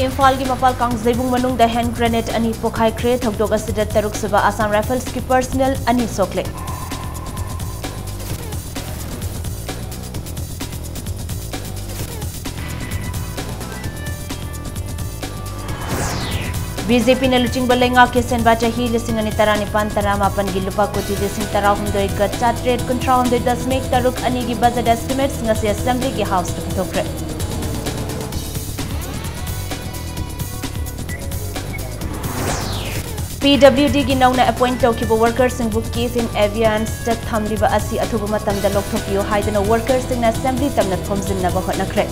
इम्फाल की मपाल कांगजेबुंग मनुंग द hand grenade अनि पोखाइख्रे थोकदोक असिदा तरुक सुबा आसाम राइफल्स की पर्सनल अनि सोकले बीजेपी ने लुचिंग बलेंगा के सेनबा चाही लिसिंग अनि तरा निपान तरा मापन की लुपा कोटी लिसिंग तरा हुंदोय का चात्रेट कुंट्रा हुंदोय दसमेक तरुक अनि की बजट एस्टिमेट्स ngasi असेंबली की हाउस to पुथोक्रे PWD की नौना अपॉइंट तौखिबा वर्कर्स सिंह बुकीफ इन एवियंस तक थमलिबा असि अथुबा मतमदा लोकथोकियो हाइदना वर्कर्स सिंह असेंबली तमना थोमजिनबा होटनख्रे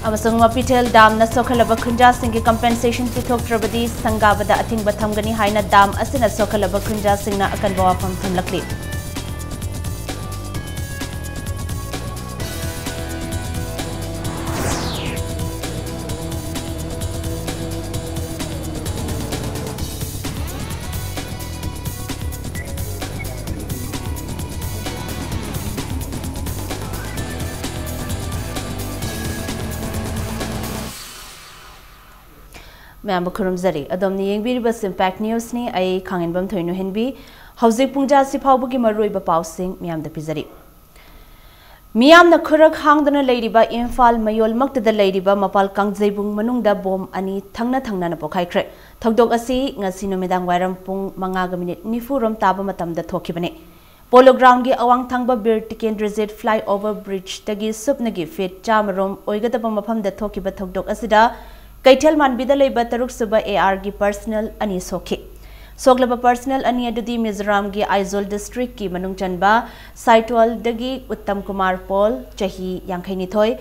अमसंग मपिथेल दाम न सोखलबा खुंजा सिंह की कंपेंसेशन पिथोक्ट्रबदी संगाबदा अथिंगबा थमगनी हाइना दाम असिना सोखलबा खुंजा सिंह न अकनबा वाफम थमलकली मैम खुरमजरी अदमनी येंगबिरिबस इंपैक्ट न्यूज ने आई खांगेनबम थोइनु हेनबी हौजिक पुंजा सिफावबगी मरुइबा पाउसिंग मियाम द पिजरी मियाम न खुरक हांगदना लेरिबा इम्फाल मयोल मक्तदा लेरिबा मपाल कांगजेबुंग मनुंगदा बॉम अनि थंगना थंगना न पोखाइख्रे थगदोक असि ngasi नुमिदांग वाइरम पुंग 5 मिनिट 9 रोम ताबा मतमदा थोखिबने पोलो ग्राउंड की अवांग थंगबा Bir Tikendrajit flyover bridge तगी सुपनगी फिट चामरोम ओइगदबा मफमदा थोखिबा थगदोक असिदा कैथल मानबीदा लेबा तरुक सुबा एआर की पर्सनल अनि सोखे सोगलबा पर्सनल अनि अदुदी मिजोराम की आइजोल डिस्ट्रिक्ट की मनुंग चनबा साइटवाल दगी उत्तम कुमार पॉल चाही यांखैनिथोय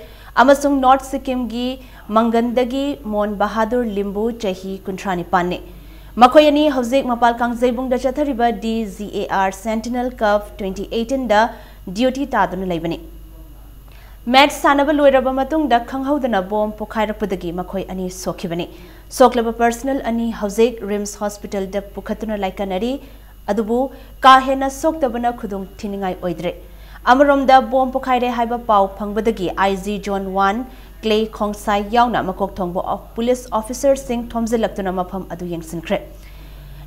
अमसुंग नॉर्थ सिक्किम की मंगनदगी मोन बहादुर लिंबू चाही कुंट्रानिपान ने मखोय अनि हौजिक मपाल कांगजेबुंग द चथरिबा DGAR सेंटिनल कप 2018 दा ड्यूटी तादुन लेबने मैच सानब लोइरबा मतुंग द खंगहौदना बॉम पोखाइरपदगी मखोय अनि सोखिबने सोखलबा पर्सनल अनि हौजिक रिम्स हॉस्पिटल द पुखतुना लाइकनरी अदुबु काहेना सोक्तबना खुदुंग थिनिंगाई ओइद्रे अमरोम द बॉम पोखाइरे हाइबा पाउ फंगबदगी IG जोन 1 क्ले खोंगसाई यावना मकोक थोंगबो पुलिस ऑफिसर सिंह थोमजिलक्तुना मफम अदु यंगसिनख्रे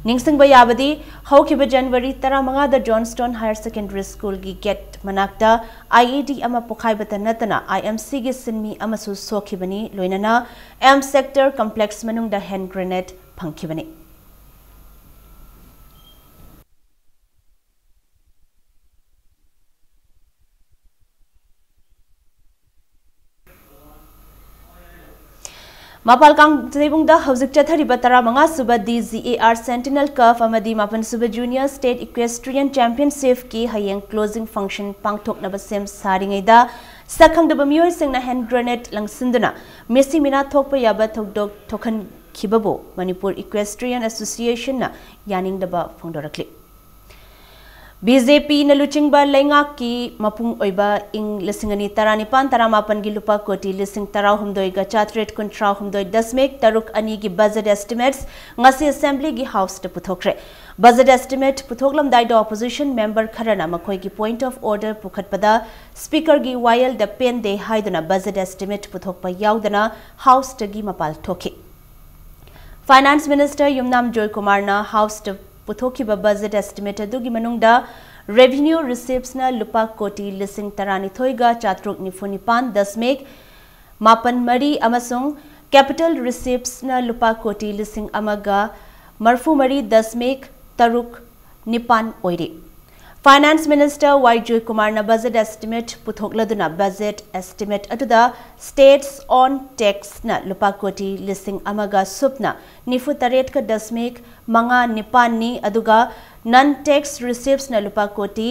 निंगसिंगबा याबदी हौखिबा जनवरी 15 the Johnstone higher secondary school की गेट मनाक्ता IED अमा पोखाइबता नतना IMC की सिनमी अमसु सोखिबनी लोइनना M सेक्टर कॉम्प्लेक्स मनुंग द हैंड ग्रेनेड फंखिबनी मपाल कांगजेबुंग द हौजिक चथरिबा 15 सुबा DGAR सेंटिनल कप अमदी मापन सुबा जूनियर स्टेट इक्वेस्ट्रियन चैंपियनशिप की हयेंग क्लोजिंग फंक्शन पांगथोकनबा सेम सारिङैदा सखंगदबा मियोय सिंगना हैंड ग्रेनेड लंगसिंदना मेसी मिना थोकपा याबा थोकदोक थोखन खिबबो मणिपुर इक्वेस्ट्रियन एसोसिएशन ना यानिंगदबा फोंदोरक्ली BJP न लुचिंगबा लेंगा की मपुंग ओइबा इंग लिसिंगनी तरानिपान तरामापन की लुपा कोटी लिसिंग तरा हुमदोय गा चात्रेट कुंट्रा हुमदोय दसमेक तरुक अनि की बजट एस्टिमेट्स ngasi असेंबली की हाउस द पुथोख्रे बजट एस्टिमेट पुथोकलम दाइड ऑपोजिशन मेंबर खरना मखोय की पॉइंट ऑफ ऑर्डर पुखतपदा स्पीकर की वायल द पेन दे हाइदना बजट एस्टिमेट पुथोकपा याउदना हाउस तगी मपाल थोखे फाइनेंस मिनिस्टर युमनाम जॉय कुमार ना हाउस द पुथोखिबा बजट एस्टिमेट अदुगी मनुंगदा रेवेन्यू रिसीप्स ना लुपा कोटी लिसिंग तरानिथोइगा चात्रुक निफुनिपान दसमेक मापन मरी अमसुंग कैपिटल रिसीप्स ना लुपा कोटी लिसिंग अमगा मरफू मरी दसमेक तरुक निपान ओइरे finance minister Y Joy Kumar ना बजट एस्टिमेट पुथोकलदुना बजट एस्टिमेट अदुदा स्टेट्स ऑन टैक्स ना लुपा कोटी लिसिंग अमगा सुपना निफु तरेट का दसमेक मंगा निपानी अदुगा नन टैक्स रिसीप्स ना लुपा कोटी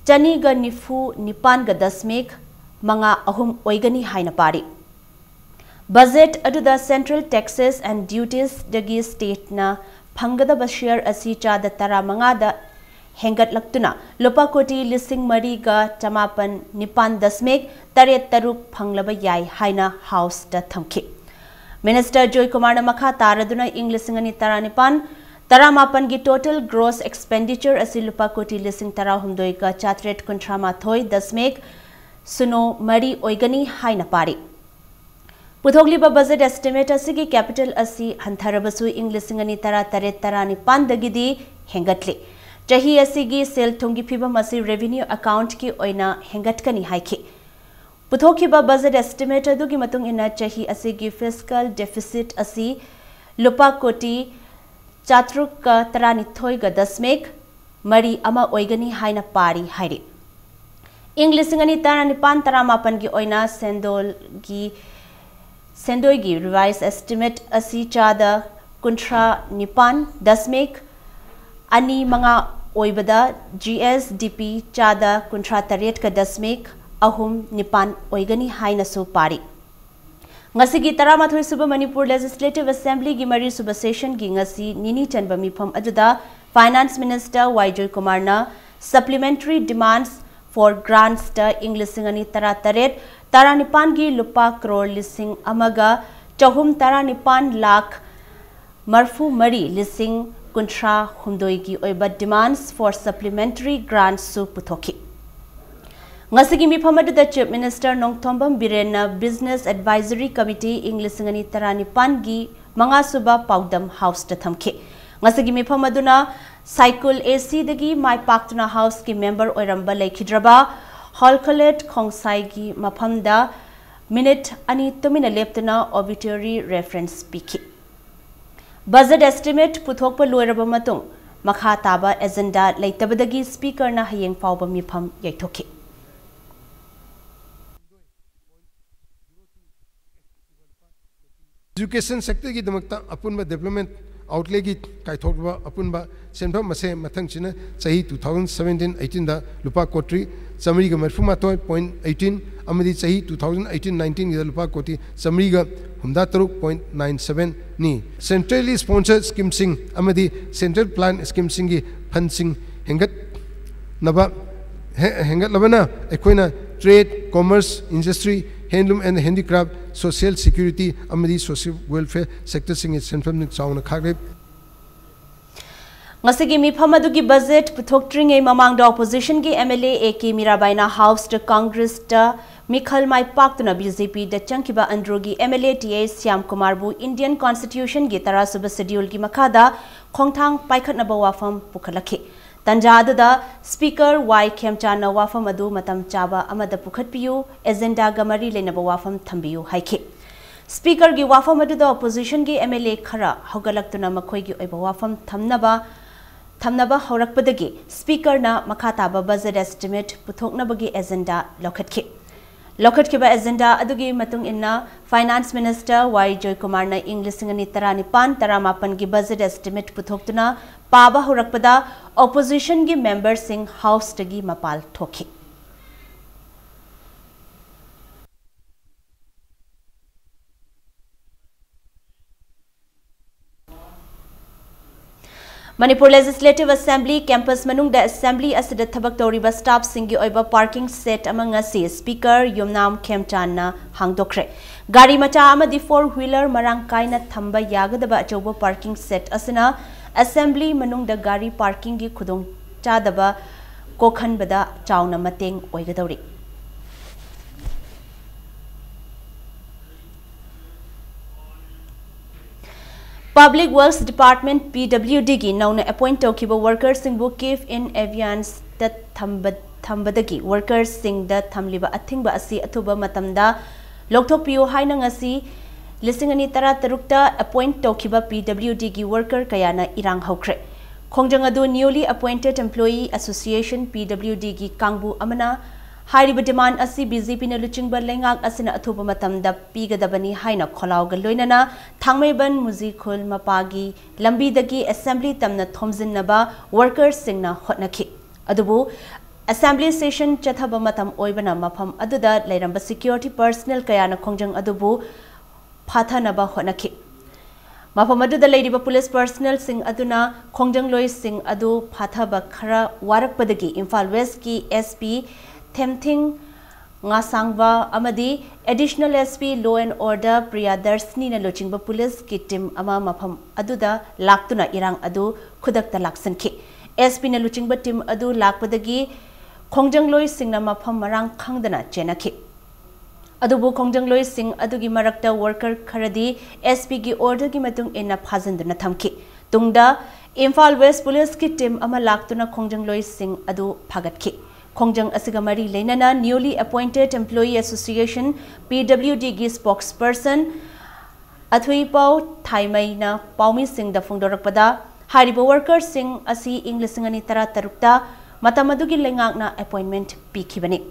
चनीगा निफु निपान गा दसमेक मंगा अहुम ओइगनी हाइना पारी बजट अदुदा सेंट्रल टैक्सेस एंड ड्यूटीज दगी स्टेट ना फंगदबा शेयर असि चादा तरा मंगा दा हेंगत लक्तुना लुपा कोटी लिसिंग मरीगा चमापन निपान दसमेक तरेत तरुक फंगलबा याई हाइना हाउस दा थमखे मिनिस्टर जॉय कुमार ना मखा तारदुना इंग लिसिंग अनि तरा निपान तरामापन की टोटल ग्रोस एक्सपेंडिचर असि लुपा कोटी लिसिंग तरा हुमदोई का चात्रेट कुंट्रा माथोई दशमिक सुनो मरी ओइगनी हाइना पारी पुथोगलिबा बजट एस्टिमेट असिगी कैपिटल असि हंथरबसु इंग लिसिंग अनि तरा तरेट तरा निपान दगिदी हेंगतले चही असिगी सेल थुंगी फिबम असि रेवेन्यू अकाउंट की ओइना हेंगतकनी हाइखि पुथोखिबा बजट एस्टिमेट अदुगी मतुंग इना चही असिगी फिस्कल डेफिसिट असि लुपा कोटी चात्रुक का तरानिथोई गा दशमिक मरी अमा ओइगनी हाइना पारी हाइरि इंग लिसिंग अनि तरा निपान तरामापन की ओइना सेंदोई की रिवाइज एस्टिमेट असी चादा कुंट्रा निपान दशमिक अनि मंगा ओइबदा GSDP चादा कुंट्रा तरेट का दशमिक अहुम निपान ओइगनी हाइना सु पारी ngasi taramathoi suba Manipur Legislative Assembly gi mari suba session gi ngasi nini chanba mifam ajuda Finance Minister Joy Kumar na supplementary demands for grants ta Englishing ani tarataret taranipan gi lupa crore lising amaga chahum taranipan lakh marfu mari lising kuntra humdoi gi oiba demands for supplementary grants su puthoki Ngasigi mifamadu Chief Minister Nongthombam Birena Business Advisory Committee Englishing ani taranipan gi manga suba paudam house ta thamke ngasigi mifamaduna cycle AC dagi mai paktuna house ki member oiramba lekhidraba holcolet khongsai gi mafamda minute ani tumina leptuna obituary reference piki budget estimate puthokpa loiraba matung makha taba agenda leitabadagi speaker na hayeng fawba mifam yaithoki Education sector की दमकता अपुनबा development outlay की काइथोकबा अपुनबा सेंफम मसे मथंग चिना सही 2017-18 दा लुपा कोटी summary का मरफुमातोय 0.18 अमदी सही 2018-19 की लुपा कोटी समरी का हुमदा 3.97 नी सेंट्रली स्पॉन्सर्ड स्कीम सिंग अमदी सेंट्रल प्लान स्कीम सिंग की फंड सिंग हेंगत लबना एकोइना trade commerce industry handloom and handicraft social security amadi social welfare sector sing central ni chauna khagre ngasigi mifamadu gi budget puthokring ei mamang da opposition gi MLA AK Mirabaina house to congress ta mikhal mai paktuna BJP da changkiba androgi MLA TA Syam Kumar bu Indian constitution gi tara sub schedule gi makhada khongthang paikhatna ba wafam pukhalakhi Tanjada Speaker Y Khemchana wafam adu matam chaba amada pukhatpiyu agenda gamari lenaba wafam thambiyu haike Speaker gi wafam adu da opposition gi MLA khara hogalaktuna makhoi gi oiba wafam thamnaba horakpadagi Speaker na makhata ba budget estimate puthoknabagi agenda lokhatkiba agenda adugi matung inna Finance Minister Joy Kumar na Englishing ani taranipan taramapan gi budget estimate puthoktuna पाबा होरकपदा opposition की member Singh house तगी मपाल ठोकी Manipur Legislative Assembly campus manung da assembly asida thabak toriba staff singi oiba parking set among asi speaker Yumnam Khemchan na hangdokre gari macha amadi four wheeler marang kaina thamba yagadaba achoba parking set asina Assembly manung da gari parking gi khudong chadaba kokhan bada chauna mateng oigadori Public Works Department PWD gi nauna appoint tokiba workers sing bu give in avians da thambadagi workers sing da thamliba athingba asi athuba matamda lokthok piu haina ngasi Lisingani tara tarukta appoint tokiba PWD gi worker kayana irang haukre khongjang adu newly appointed employee association PWD gi kangbu amana hairiba demand asi BJP na luchingba lengak asina athuba matamda pigadabani haina kholawga loinana thangmeiban muzikhul mapagi lambi dagi assembly tamna thomjinnaba workers singna hotnaki adubu assembly session chathaba matam oibana mafam aduda leiramba security personnel kayana khongjang adubu Pathanaba honaki. Mafamadu the lady police personnel sing aduna Kongjang Loy sing adu Pathaba Kara Warakpadagi Imphal West ki SP Themthing ngasangba amadi additional SP law and order Priyadarsini na lochingba police ki team ama mafam aduda laktuna irang adu khudakta laksanki SP na lochingba team adu lakpadagi khonjangloi singna mafam marang khangdana chenaki adubu khonjangloi sing adugi marakta worker kharadi SP gi order gi matung ena phajanduna thamki tungda Imphal West police ki team ama laktuna khonjangloi sing adu phagatki Khongjang Asigamari Lenana newly appointed Employee Association PWD gi spokesperson Athui Pau Thaimai na Paumi Singh da Phongdorakpada Hariba worker Singh asi Englishingani tara tarukta Matamadu gi lengak na appointment pikhibani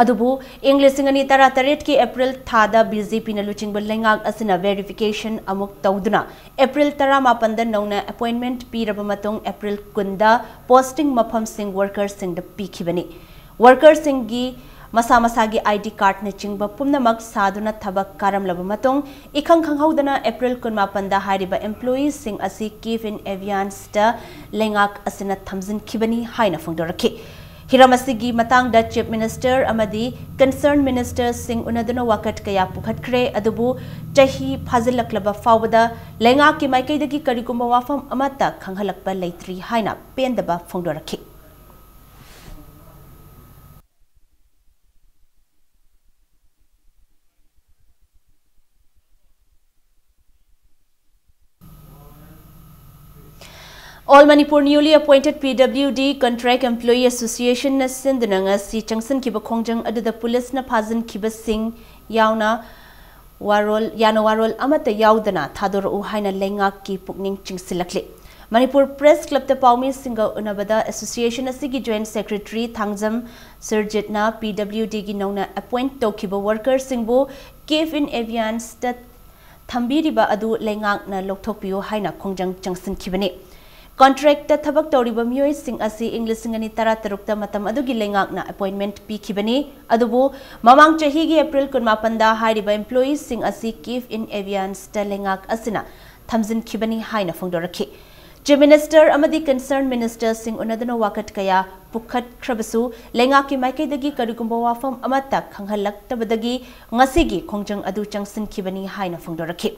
Adubu Englishingani tara taret ki April thada BJP na luchingba lengak asina verification amuk tauduna April tara mapanda nongna appointment piraba matong April kunda posting mafam sing worker sing da pikhibani worker sing gi masa masagi ID card na chingba pumnamak saduna thabak karam laba matong ikhang khanghaudana April kun mapanda hariba employees sing asi Give in Aviance da lengak asina thamjin khibani haina phongdorakhi Hiramasigi matang da Chief Minister amadi Concerned Minister Singh unaduna wakat kaya pukhatkre adubu chahi phazilaklaba fawada lenga ki maikaidagi karigumba wafam amata khanghalakpa leitri haina pendaba phongdorakhi All Manipur newly appointed PWD Contract Employee Association na sindunanga si changsan kiba khongjang aduda police na phajin kiba sing yauna warol amata yaudana thador u haina lengak ki pukning chingsilakle Manipur Press Club ta Paumi Singa unabada association asigi joint secretary Thangjam Surjit na PWD gi nongna appoint to kiba worker singbo Give in Aviance ta thambiriba adu lengak na lokthokpiyo haina khongjang changsan kibani Contract ta thabak tawriba miyoi sing asi Englishingani tara tarukta matam adugi lengak na appointment pikhibani adubu mamang chahi gi April kun mapanda hariba employees sing asi Give in Aviance ta lengak asina thamjin khibani haina phongdorakhi Chief Minister amadi Concerned Minister sing unadana wakat kaya pukhat khrabasu lengak ki maikaidagi karigumba wafam amata khanghalak tabadagi ngasigi khongjang adu changsin khibani haina phongdorakhi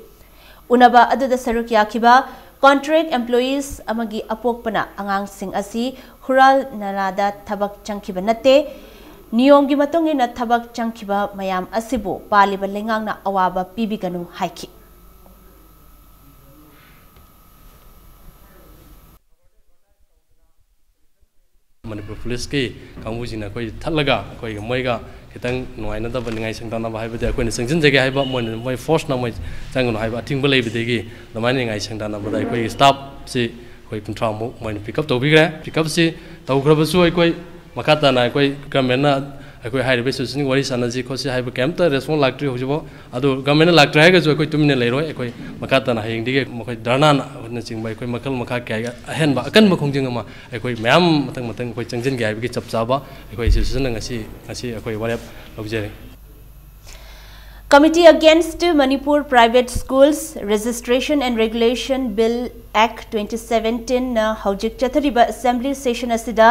unaba aduda saruk yakiba Contract employees amagi apokpana angang sing asi hural narada thabak changkiba nate niyom gi matongi na thabak changkiba mayam asibu paliba lengang na awaba pibiganu haiki Manipur Police ki kangujina koi thalaga koi moiga kitang noina da bangai sangtana ba haiba de koi sangjin jage haiba moi force na moi changno haiba thingba leibidegi damani ngai sangtana ba dai koi staff si koi puntra mo moi pick up to bigre pick up si tawkhra su koi makata na koi government na koi haiba solution wari sanaji khosi haiba camp ta response lactri hojibo adu government na lactri haiga jo koi tumine leiroi koi makata na haying dige koi darna na chingbai koi makal makha kya ahen ba akan ma khongjing ma koi mayam matang koi changjin ga bi chap chaba koi solution ngasi koi warap lobjere Committee Against Manipur Private Schools Registration and Regulation Bill Act 2017 na hojik chathariba Assembly Session asida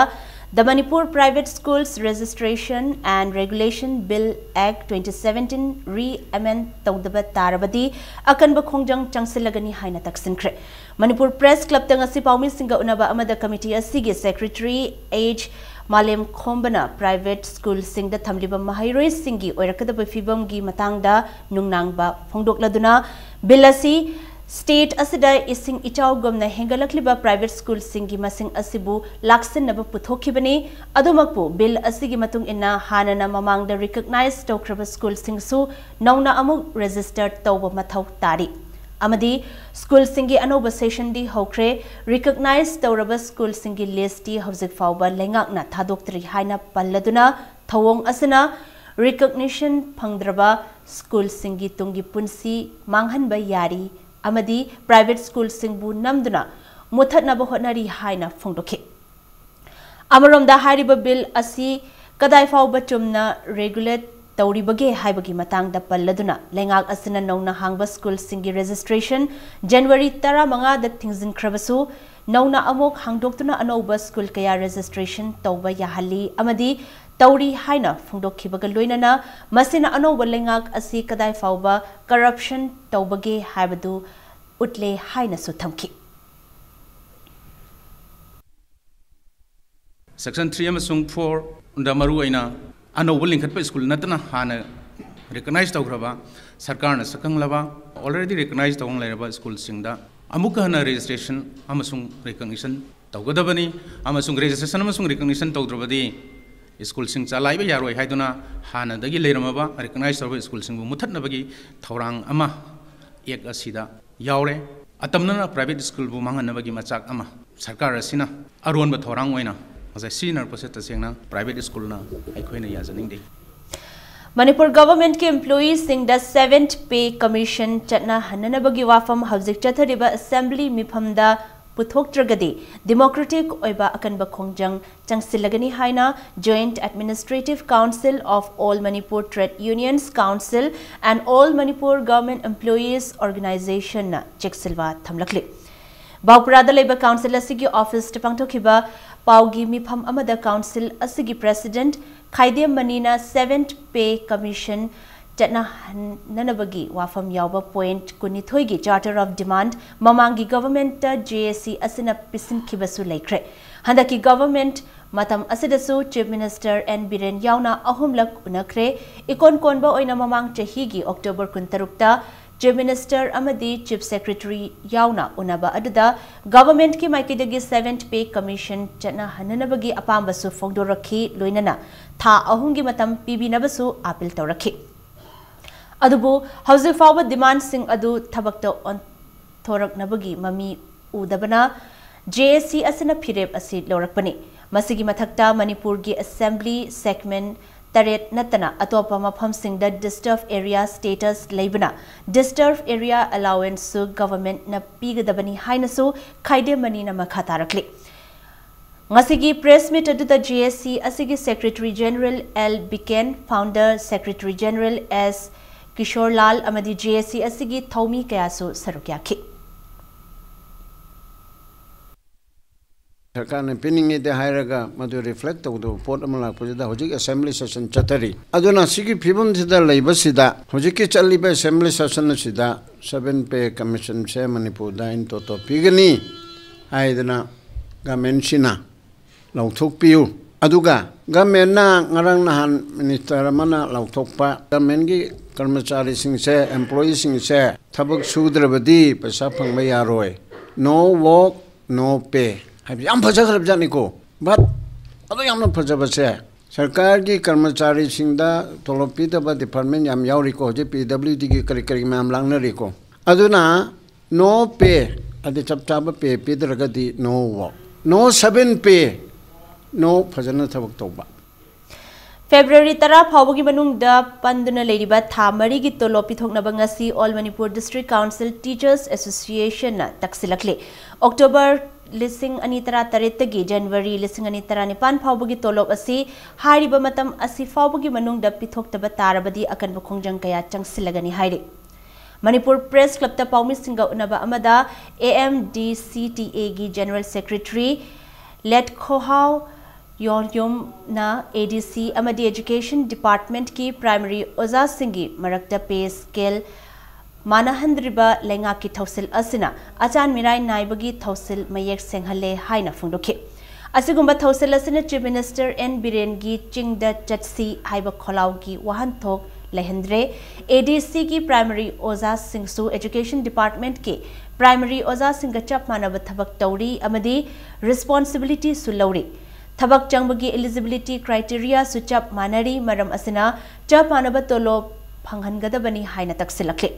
The Manipur Private Schools Registration and Regulation Bill Act 2017 re-amend tawdaba tarabadi akanba khongjang changsilagani haina taksinkhre Manipur Press Club ta ngasi Paumi Singa unaba amada committee asigi secretary H Malem Khombana private school singda thamliba mahairoi singi oirakadaba fibam gi matangda nungnangba phongdokladuna bill asi State asida ising ichaw gomna hengalakliba private school singi masing asibu laksin naba puthokibani adumakpu bill asigi matung inna hanana mamangda recognized tokraba school singsu nauna amuk registered tawba mathau tari amadi school singi anoba session di hokre recognized tawraba school singi list di hojik fawba lengakna thadoktri haina palladuna thawong asina recognition phangdraba school singi tungi punsi manghanba yari amadi private school singbu namduna muthatnaba hotnari haina phongdokhe amaramda hariba bill asi kadai fawba chumna regulate tawribage haibagi matangda palladuna lengak asina nongna hangba school singi registration January 15 da thingzin khrabasu nongna amok hangdoktuna anoba school kaya registration tawba yahali amadi तौरी हाइना फोंदोखिबगा लोइनना मसिना अनोबा लेंगाक असि कदाई फाउबा corruption तौबगे हाइबदु उटले हाइना सुथमखि section 3 अमसुंग 4 उंदा मरु आइना अनोबा लिंखटपा school नतना हाना recognise तौग्रबा सरकारना सकंगलबा already recognise तौंग लेरबा school सिंगदा अमुक हना रजिस्ट्रेशन अमसुंग रिकग्निशन तौगदबनी अमसुंग रजिस्ट्रेशन अमसुंग रिकग्निशन तौद्रबदी स्कूल सिंग चालाइबा यारोय हाइदुना हानादगी लेरमबा रिकग्नाइज तौबा स्कूल सिंगबु मुथतनबगी थौरांग अमा एक असिदा यावरे अतमना प्राइवेट स्कूल बु मांगनबगी मचाक अमा सरकार असिना अरोनबा थौरांग ओइना अजय सीनियर प्रोसेस तसेंगना प्राइवेट स्कूल ना अखोइना याजनिंगदे Manipur government के employees सिंग द 7th पे कमीशन चटना हननबगी वाफम हौजिक चथरिबा असेंबली मिफमदा पुथोक्त्रगदी डेमोक्रेटिक ओइबा अकनबा खोंजंग चंगसिलगनी हाइना Joint Administrative Council of All Manipur Trade Unions Council and All Manipur Government Employees Organization na cheksilwa thamlakli Baupurada Labor Council asigi office tapangtokhiba paugi mifam amada council asigi president Khaidem Manina 7th Pay Commission Chatna Nanabagi Wafam Yauba Point Kunithoigi Charter of Demand Mamangi Government JSC Asina Pisin Kibasu Laikre Handaki Government Matam Asidasu Chief Minister N. Biren Yauna Ahumlak Unakre Ikon Konba Oina Mamang Chahigi October Kuntarukta Chief Minister Amadi Chief Secretary Yauna Unaba Aduda Government ki Maikidagi 7th Pay Commission Chatna Hananabagi Apambasu Fogdorakhi Luinana Tha Ahungi Matam PB Nabasu Apil Taurakhi Adubu Hausi Fawa Demand Sing Adu Tabakta on Thorak Nabagi Mami Udabana JSC Asana Pireb Asid Lorakpani Masigi Matakta Manipur gi Assembly Segment Taret Natana Atopa Mapam Sing the Disturbed Area Status Labana Disturbed Area Allowance Su Government na Pigadabani Hainasu Kaide Manina Makatarakli Ngasigi press meet adu the GSC Asigi Secretary General L. Biken Founder Secretary General S. Kishore Lal Amadi GSC Asigi Thomi Kayasu Sarukyaki सरकार ने पिनिंगे दे हायरगा मदु reflect तौदो pot अमला पुजदा होजिक assembly session चतरी अदुना सिगी फिबम सिदा लैबसिदा होजिक के चलिबे assembly session सिदा 7 पे commission से मणिपुर दा इन तो पिगनी हायदना गमेंसिना लौथोक पियु अदुगा गमेन्ना ngarang nahan मिनिस्टर मना लौथोकपा गमेन की कर्मचारी सिंह से एम्प्लॉई सिंह से थबक सुद्रबदी पैसा फंगबा यारोय नो वर्क नो पे याम फजखरब जानिको बट अदो यामना फजबसे सरकार की कर्मचारी सिंदा तोलोपी तब डिपार्टमेंट याम यावरिको जे पीडब्ल्यूडी की करी करी मैम लांगनरिको अदुना नो पे अदि चपचाब पे पिदरगदी नो वर्क नो 7 पे नो फजना थबक तोबा February 10 फावगी मनुंगदा पंदुना लेरिबा था मरीगी तोलो पिथोकनबा ngasi All Manipur District Council Teachers Association na taksilakle October Lising Anitara Taretagi January Lising Anitara Nipan Faubugi Tolop Asi Hariba Matam Asi Faubugi Manung da Pithok Tabatarabadi Akan Bukongjang Kaya Chang Silagani Hairi Manipur Press Club Ta Paumi Singa Unaba Amada AMDCTA gi General Secretary Let Kohau Yom na ADC Amadi Education Department ki Primary Oza Singi Marakta Pay Scale Manahandriba Lenga ki Thausil Asina Achan Mirai Naibagi Thausil Mayek Senghale Haina Fundoki Asigumba Thausil Asina Chief Minister N. Biren gi Chingda Chatsi Haiba Kholau gi Wahanthok Lehendre ADC ki Primary Oza Singsu Education Department ki Primary Oza Singachap Manaba Thabak Tauri Amadi Responsibility Sulauri Thabak Changbagi Eligibility Criteria Suchap Manari Maram Asina Chap Manaba Tolo Panghangadabani Haina Taksilakli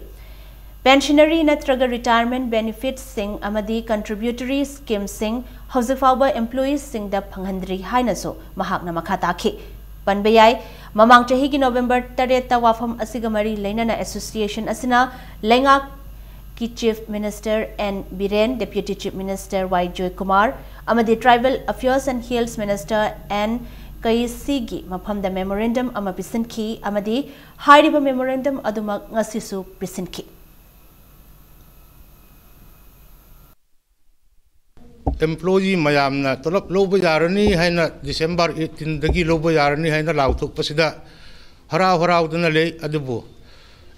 Pensionary Natraga Retirement Benefits Sing Amadi Contributory Scheme Sing Hausifauba Employees Sing da Panghandri Hainaso Mahakna Makataki Panbayai Mamang Chahigi November 3 Wafam Asigamari Lenana Association Asina Lenga ki Chief Minister N. Biren Deputy Chief Minister Y. Joy Kumar Amadi Tribal Affairs and Hills Minister N. Kaisigi Mapamda Memorandum Ama Pisinki Amadi Hariba Memorandum Aduma Ngasisu Pisinki employee mayamna tolop lobo yarani haina December 18 dagi lobo yarani haina lautuk pasida harau dana le adubu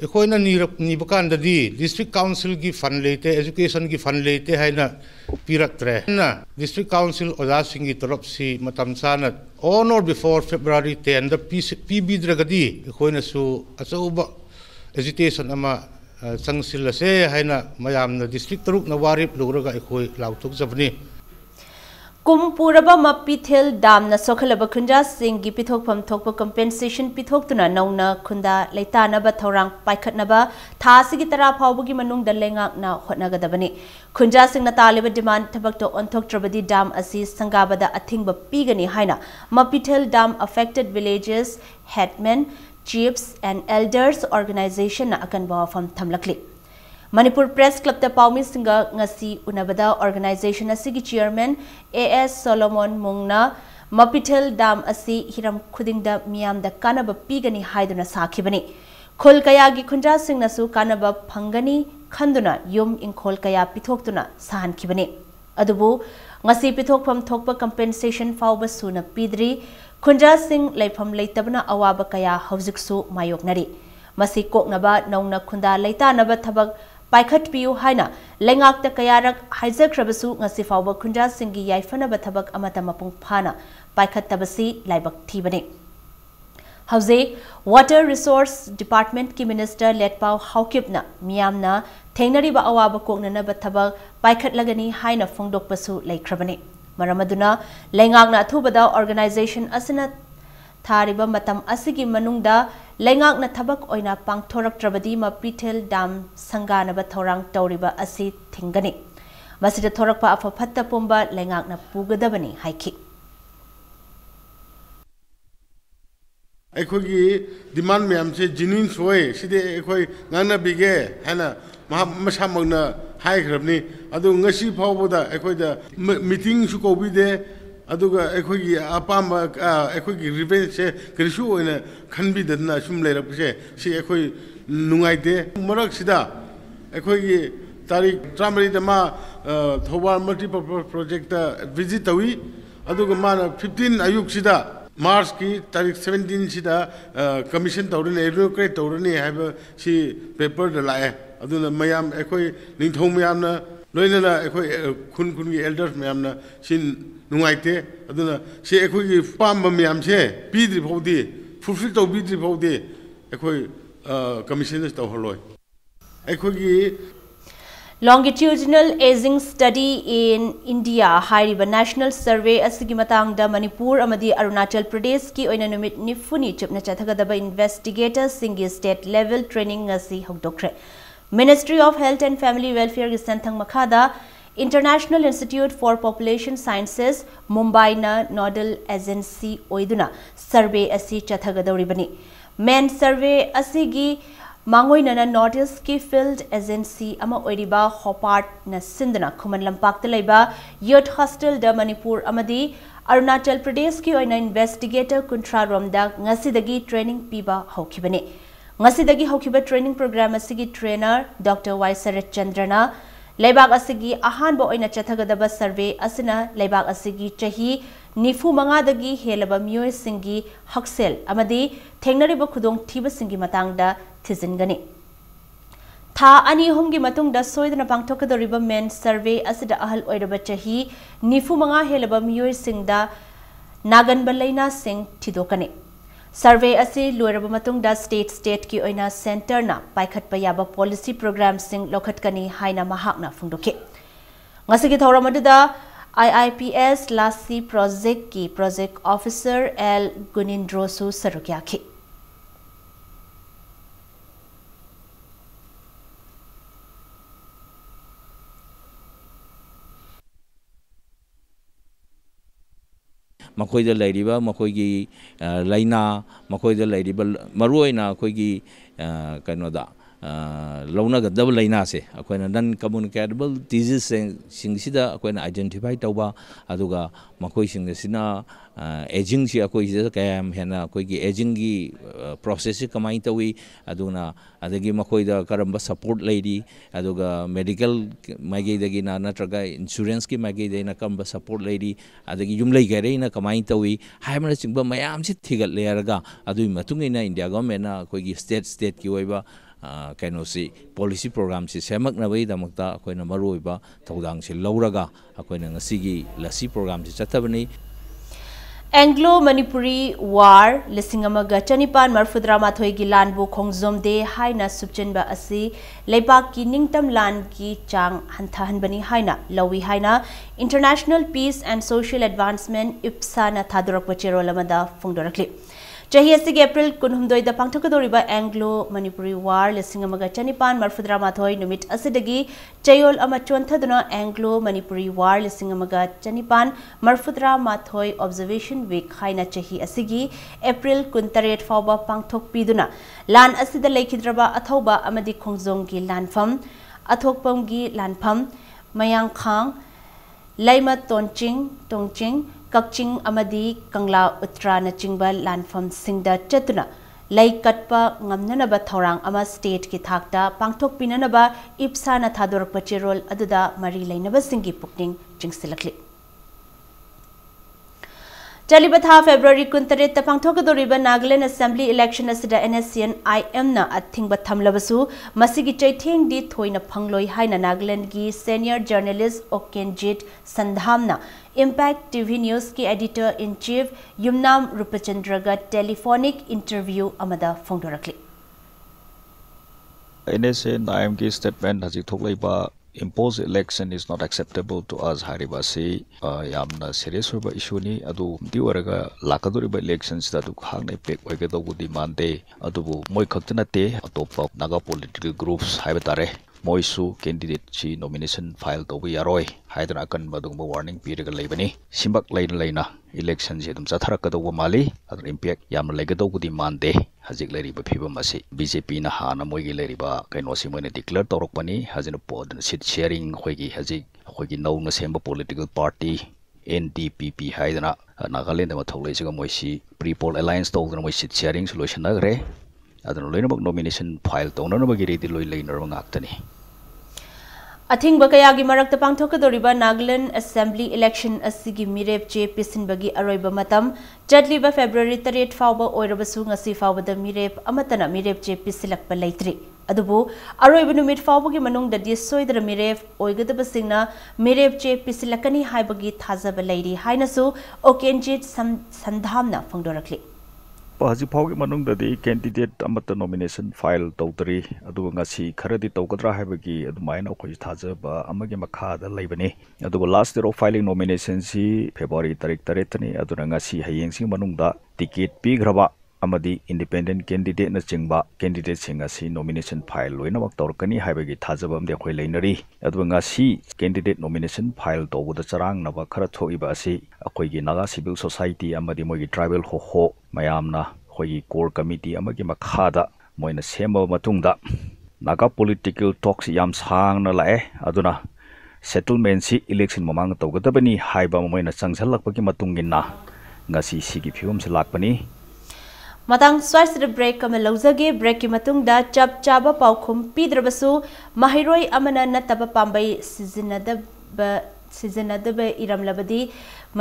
ekoina ni bakan dadi district council gi fund lete education gi fund lete haina piraktre na district council oda singi tolop si matam sana on or before February 10 the PB dragadi ekoina su achauba education ama sangsil se haina mayamna district taruk na warip lograga ekoi lautuk jabni Kumpuraba Mapithil Dam na Sokalaba Kunja Singh gi pithokpham thokpa compensation pithoktuna nauna khunda leitanaba thorang paikhatnaba thasigi tara phawbugi manungda lengak na hotnagadabani Kunja Singh na taliba demand thabakto onthoktrabadi dam asi sangabada athingba pigani haina Mapithil Dam affected villages headmen chiefs and elders organization na akanba fam thamlakli Manipur Press Club ta Paumi Singa ngasi unabada organization asigi chairman AS Solomon Mungna Mapithil Dam asi hiram khudingda miyamda kanaba pigani haiduna sakhibani khol kaya gi khunja singna su kanaba phangani khanduna yum in khol kaya pithoktuna sahan khibani adubu ngasi pithokpham thokpa compensation fawba suna pidri khunja sing leifam leitabna awaba kaya haujiksu mayoknari masi koknaba nauna khunda leitanaba thabak Paikhat piu haina lengak ta kayarak haizakrabasu ngasi fawba khunja singi yaifanaba thabak amata mapung phana paikhat tabasi laibak thibani Hauze Water Resource Department ki Minister Letpau Haukipna miyamna thengnariba awaba koknanaba thabak paikhat lagani haina phongdokpasu laikhrabani maramaduna lengakna athubada organization asina thariba matam asigi manungda lengakna thabak oina pangthoraktrabadi Mapithil Dam sanganaba thorang tawriba asi thingani masida thorakpa afaphatta pumba lengakna pugadabani haiki Ekogi demand me amse genuine soy side ekoi ngana bige hana masamagna hai grabni adu ngasi phawboda ekoi da meeting su ko bi de aduga ekoi apamba ekoi revenge se krisu oina khanbi dadna sum lerak se si ekoi nungai de marak sida ekoi tarik tramari da ma thowar multiple project visit tawi aduga mana 15 ayuk sida March ki tarik 17 sida commission tawrani evaluate tawrani have si paper da lae aduna mayam ekoi ningthong mayam na loinana ekoi khun gi elders mayam na sin nungaite aduna si ekoi gi pamba mayam se pidri phodi fulfill taw pidri phodi ekoi commission da tawholoi ekoi gi Longitudinal Aging Study in India Hariba National Survey asigi matangda Manipur amadi Arunachal Pradesh ki oina numit nifuni chupna chathagadaba investigators singi state level training ngasi hokdokre Ministry of Health and Family Welfare gi santhang makhada International Institute for Population Sciences Mumbai na nodal agency oiduna survey asi chathagadoribani main survey asigi Mangoinana Notice ki field agency ama oiriba Hopart na sindana Khuman Lampak Talaiba Youth Hostel da Manipur amadi Arunachal Pradesh ki oina investigator Kuntra Romda ngasidagi training piba hokibani ngasidagi hokiba training program asigi trainer Dr. Y Sarat Chandrana Laibak asigi ahanba oina chathagadaba survey asina laibak asigi chahi Nifu mangadagi helaba miyoi singi haksel amadi thengnariba khudong thiba singi matangda thizingani tha ani homgi matungda soidana pangthokadoriba men survey asida ahal oiraba chahi nifu manga helaba miyoi singda naganba laina sing thidokani survey asi loiraba matungda state ki oina center na paikhatpa yaba policy program sing lokhatkani haina mahakna phungdoke ngasigi thoramadida IIPS Lasi Project ki Project Officer L Gunindrosu Sarukyaki Makoida lairiba makoigi laina makoida lairiba maruoina koigi kanoda लौनगदब लाइना से अखोना none communicable disease सिंगसिदा अखोना identify तौबा अदुगा मखोई सिंगसिना ageing से अखोई से कयाम हेना अखोई की ageing की process से कमाई तौई अदुना अदगी मखोइदा करंबा सपोर्ट लेडी अदुगा मेडिकल माइगेदगी ना नत्रगा इंश्योरेंस की माइगेदना करंबा सपोर्ट लेडी अदगी युमलै गरेना कमाई तौई हाइमना चिंबा मयाम से थिगत लेरगा अदुई मतुंगिना इंडिया गवर्नमेंट अखोई की स्टेट की ओइबा कौनसी पॉलिसी प्रोग्राम से सेमकनबगीदमक्ता अखोइना मरुओइबा थौदांग से लौरगा अखोइना ngasiगी लसी प्रोग्राम से चथबनी एंग्लो मणिपुरी वार लिसिंगमगा चनिपान मरफुद्रा माथोई की लानबु खोंगजोमदे हाइना सुपचिनबा असि लेपाक की निंगतम लान की चांग हंथाहनबनी हाइना लवी हाइना international peace and social advancement IPSA ना थादुरक चेरोल अमदा फोंदोरक्ली चाही असिगे अप्रैल 19 पांथोकदोरिबा एंग्लो मणिपुरी वार लिसिंगमगा चनिपान मरफुद्रा माथोई नुमित असिदगी चयोल अमा चोंथदुना एंग्लो मणिपुरी वार लिसिंगमगा चनिपान मरफुद्रा माथोई ऑब्जर्वेशन वीक हाइना चाही असिगी अप्रैल 19 फावबा पांथोकपीदुना लान असिदा लेखिद्रबा अथौबा अमदि खोंगजोंगी लानफम अथोकपमगी लानफम मयांखांग लैमा तोंचिंग कक्चिंग अमदी कंगला उत्तरा नचिंगबा लानफम सिंगदा चतुना लई कटपा ngamnanaba thorang ama state ki thakta pangthok pinanaba ipsa na thadorpa chirol aduda mari lainaba singi pukning chingsilakli Jalibata February 23 ta pangthokadoriba Nagaland Assembly election asida NSCN IM na athingba thamlabasu masigi chaitheng di thoina phangloi haina Nagaland gi senior journalist Okenjit Sandhamna Impact TV News ki editor in chief Yumnam Rupachandra ga telephonic interview amada phongdorakli NSCN IM ki statement haji thoklaiba imposed election is not acceptable to us haribasi yamna serious hoba issue ni adu diwaraga lakadoriba elections da du hangne pek oige do budi mande adu moi khakta te atopa naga political groups haibatare moisu candidate chi nomination file to bi yaroi haidra kan badung warning piraga leibani simbak leina election je dum chatharak do mali adu impact yamna lege do budi mande hajik leriba phibam asi BJP na hana moigi leriba kainosi moine declare torokpani hajina pod seat sharing hoigi hajik hoigi no na semba political party NDPP haidana Nagaland ma tholai siga moisi pre-poll alliance to na moi seat sharing solution na gre adano loina bak nomination file to na bagi ready loi leiner ngaktani Athing bakayagi marakta pangthokadoriba Nagaland Assembly election asigi mirep je pisinbagi aroiba matam jadliba February 3 fawba oirabasu ngasi fawbada mirep amatana mirep je pisilakpa leitri adubu aroiba numit fawbagi manungda di soidra mirep oigadabasingna mirep je pisilakani haibagi thazaba leiri hainasu Okenjit Sandhamna phongdorakli Haji Pau manung dadi candidate amata nomination file tawtari adu ngasi kharadi tawkadra haibagi adumaina khoi thajaba amagi makha da leibani adu last day of filing nomination si February tarik taretani adu ngasi hayeng sing manung da ticket pigraba amadi independent candidate na chingba candidate singa si nomination file loina mak tawkani haibagi thajaba amde khoi leinari adu ngasi candidate nomination file tawbuda charang na ba khara thoiba si akhoi gi naga civil society amadi mogi tribal ho mayamna khoi core committee amagi makhada moina semba matungda naga political talks yam sang na lae aduna settlement si election mamang tawgadabani haiba moina changsalakpagi matungina ngasi sigi phium se lakpani Matang swastra break kama lauzage break ki matungda chap chaba paukhum pidrabasu mahiroi amana nataba pambai sizinadaba iramlabadi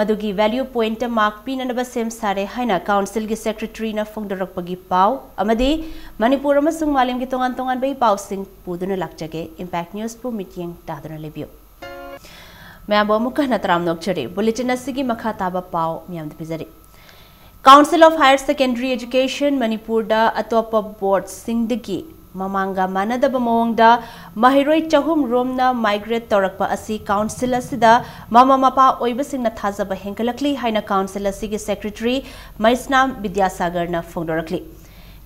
madugi value point mark pinanaba sem sare haina council gi secretary na phongdarakpagi pau amadi Manipur amasung malim gi tongan bai pau sing puduna lakjage Impact News pu meeting taduna lebio Mabo mukha natram nokchari bulletin asigi makha taba pau miam dipizari Council of Higher Secondary Education Manipur da atopa board singdagi mamanga manadaba mawangda mahiroi chahum romna migrate torakpa asi council asida mama mapa oibasingna thazaba henkalakli haina council asigi secretary Maisnam Vidyasagar na phongdorakli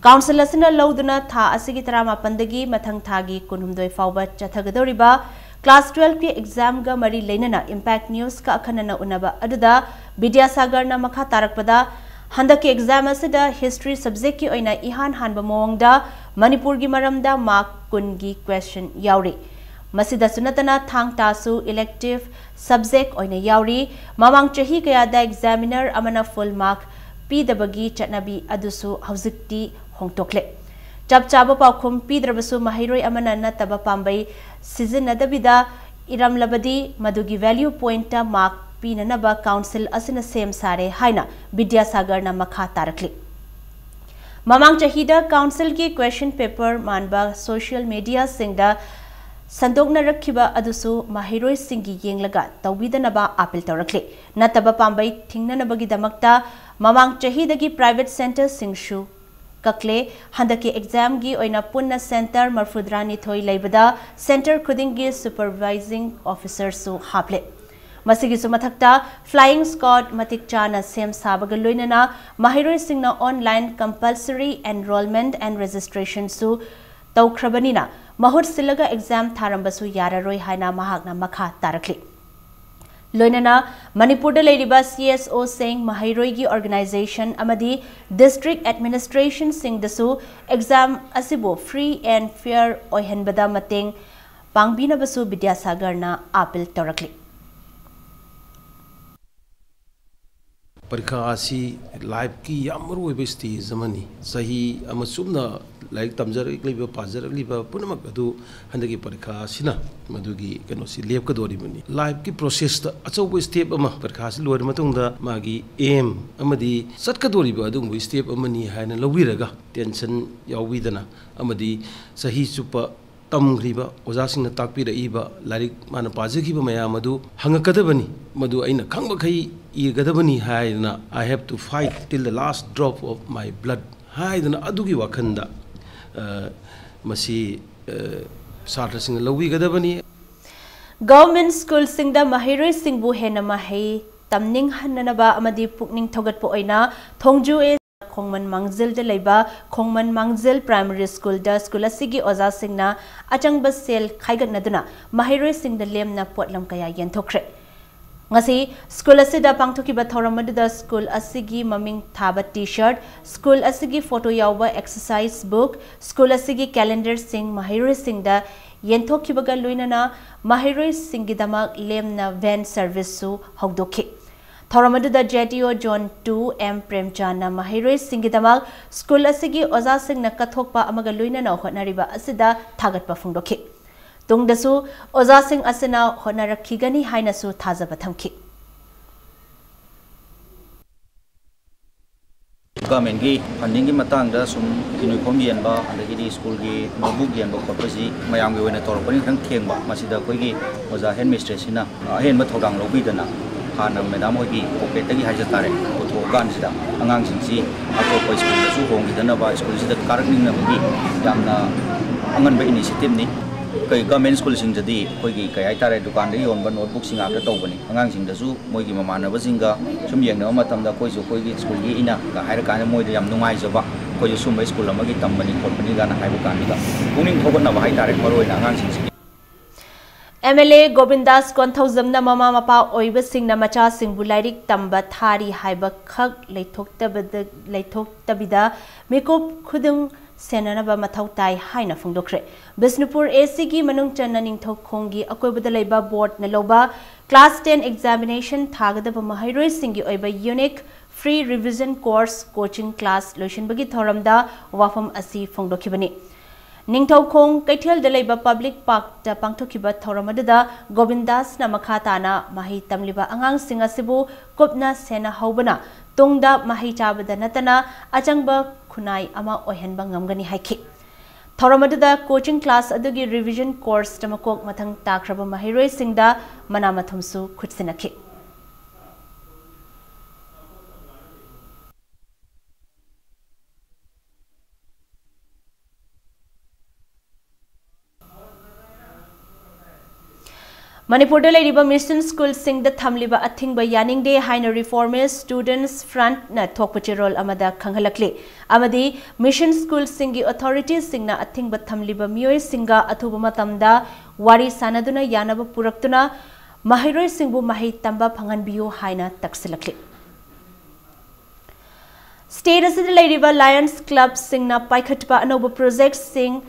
council asina loduna tha asigi tarama pandagi mathang thagi kunhumdoi fawba chathagadoriba class 12 ki exam ga mari leinana Impact News ka akhanana unaba aduda Vidyasagar na makha tarakpada हंदक exam असिदा history subject की ओइना इहान हानबा मोंगदा मणिपुर की मरमदा mark कुनगी question यावरी मसिदा सुनतना थांग तासु elective subject ओइना यावरी ममांग चही कयादा एग्जामिनर अमना फुल मार्क पीदबगी चटनबी अदुसु हौजिक्ति होंगतोकले चप चाबा पाउखुम पीद्रबसु महिरोय अमना नतबा पांबई सिजनदबिदा इरमलबदी मदुगी वैल्यू पॉइंट मार्क पीननबा काउंसिल असिना सेम सारे हाइना विद्यासागर ना मखा तारकली ममांग चहीदा काउंसिल की क्वेश्चन पेपर मानबा सोशल मीडिया सिंगदा संदोकना रखिबा अदुसु महिरोय सिंगी येंगलगा तौबिदनबा अपील तौरकले नतबा पांबई थिंगननबगी दमक्ता ममांग चहीदगी प्राइवेट सेंटर सिंगशु ककले हंदकी एग्जाम की ओइना पुन्ना सेंटर मरफुद्रानी थोई लेबदा सेंटर खुदिंगी सुपरवाइजिंग ऑफिसर सु हापले मसिगिसु मथक्ता फ्लाइंग स्क्वाड मतिक चाना सेम साबग लोइनना महिरोय सिंगना online compulsory enrolment and registration सु तौख्रबनिना महुत सिलगा एग्जाम थारंबसु याररोय हाइना महाकना मखा तारकली लोइनना मणिपुर लेरिबा CSO सिंह महिरोय की ऑर्गेनाइजेशन अमदी डिस्ट्रिक्ट एडमिनिस्ट्रेशन सिंह दसु एग्जाम असिबो फ्री एंड फेयर ओहनबदा मतेंग पांगबिनबसु विद्यासागरना अपील तौरकली परीक्षा आसी लाइफ की यामरुब स्टेज अमनी सही अमसुमना लाइक तमजरकलिबा पाजरकलिबा पुनमक अदु हंदगी परीक्षा सिना मदुगी कनोसी लेपकदोरिबनी लाइफ की प्रोसेस द अचौब स्टेप अमा परीक्षा सि लोर मतुंगदा मागी एम अमदी सटकदोरिबा अदुंगु स्टेप अमनी हायना लौबिरगा टेंशन याविदना अमदी सही सुपा तमग्रीबा ओजासिंगना ताकपिरइबा लारिक माना पाजगिबा मयाम अदु हंगकदबनी मदु अइना खंगबखै इगदबनी हायना I have to fight till the last drop of my blood हायदना अदुगी वखंदा मसी सात्रसिंग लौबिगदबनी गवर्नमेंट स्कूल सिंगदा महिरोय सिंगबु हेना महै तमनिंग हन्ननबा अमदी पुकनिंग थोगतपो ओइना थोंगजु ए खोंगमन मांगजिल दे लेबा खोंगमन मांगजिल प्राइमरी स्कूल दा स्कूल असिगी ओजा सिंगना अचंग सेल खाइगनदुना महिरोय सिंग द लेमना पोटलम कया यंथोख्रे ngasi school asida pangthokiba thoramadu school asigi maming thaba t-shirt school asigi photo yawba exercise book school asigi calendar sing mahiroi sing da yenthokibaga loinana mahiroi singi damak lemna van service su hogdokhi thoramadu da JTO John 2 M Premchana mahiroi singi damak school asigi oza sing na kathokpa amaga loinana honariba asida thagatpa phungdokhi तुंगदसु ओजा सिंह असना होनरखिगनी हाइनसु थाजब थमखि government की funding की मतंग दा सुम uniform येनबा अदगी school की notebook येनबा खोपसी मयाम के वेने तोरपनी खंग थेंगबा मसिदा कोइगी ओजा head मिस्ट्रेसना अहेनबा थौदांग लौबिदना हाना madam होगी पॉकेटगी highs तारे पोथो गानसिदा अंगांग सिंसी अतोप स्कूल दसु होंगिदनबा स्कूल सिदा कारकनिंगनबगी यामना अंगनबा इनिशिएटिव नि कई गवर्नमेंट स्कूल सिंगदी कोई कई हाइतारे दुकान दे योनबा नोटबुक सिंग आके तौबनी अंगांग सिंगदसु मोइगी ममानबसिंगा सुम येंगनबा मतमदा कोइसु कोइगी स्कूल की इना का हाइर काने मोइदे याम नुंगाइजबा कोइ सुम स्कूल अमगी तम्बनी खोपनी गाना हाइबो कानिदा पुनिंग थोगनबा हाइतारे मरोइना अंगांग सिंग MLA गोविंदास कोंथौजमना ममा मपा ओइबा सिंगना मचा सिंगबु लाइरिक तंबा थारी हाइबा खक लेथोक्तबिदा मेकोप खुदुंग सेननबा मथौ ताई हाइना फुंगदोख्रे बिष्णुपुर AC की मनुंग चन्ना निंगथौ खोंगी अकोइबदा लेबा बोर्ड न लोबा क्लास 10 एग्जामिनेशन थागदबा महिरोय सिंगी ओइबा unique free revision course coaching class लोइशनबगी थोरमदा वाफम असि फुंगदोखिबनी निंगथौखोंग कैथेल दलेबा पब्लिक पार्क ता पांगथोखिबा थौरमददा गोविंदास ना मखा ताना माही तमलिबा अंगांग सिंग असिबु कुपना सेना हौबना तुंगदा माही चाबदा नतना अचंगबा खुनाई अमा ओहनबा ngamgani हाइखि थौरमददा कोचिंग क्लास अदुगी रिविजन कोर्स तमकोक मथंग ताख्रबा महिरोय सिंगदा मनामथुमसु खुटसिनखि मणिपुर लेरिबा मिशन स्कूल सिंग द थमलिबा अथिंगबा यानिंगदे हाइना रिफॉर्मिस्ट स्टूडेंट्स फ्रंट न थोकपचे रोल अमदा खंगलकले अमदी मिशन स्कूल सिंग की अथॉरिटीज सिंगना अथिंगबा थमलिबा मियोय सिंगा अथुबा मतमदा वारी सानदुना यानबा पुरक्तुना महिरोय सिंगबु माहि तंबा फंगनबियो हाइना तक्सिलकले State asida leiriba Lions Club singna paikhatba anoba project sing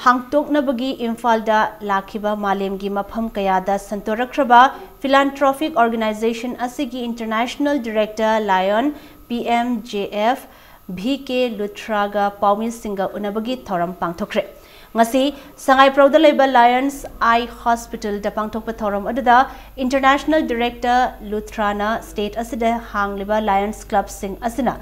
hangtoknabagi Imphal-da lakhiba malemgi mafam kayada santorakraba philanthropic organization asigi International Director Lion PMJF BK Luthra-ga Paumi Singa unabagi thoram pangthokre. Ngasi Sangai Prauda leba Lions Eye Hospital da pangthokpa thoram aduda International Director Luthra-na state asida hangliba Lions Club sing asina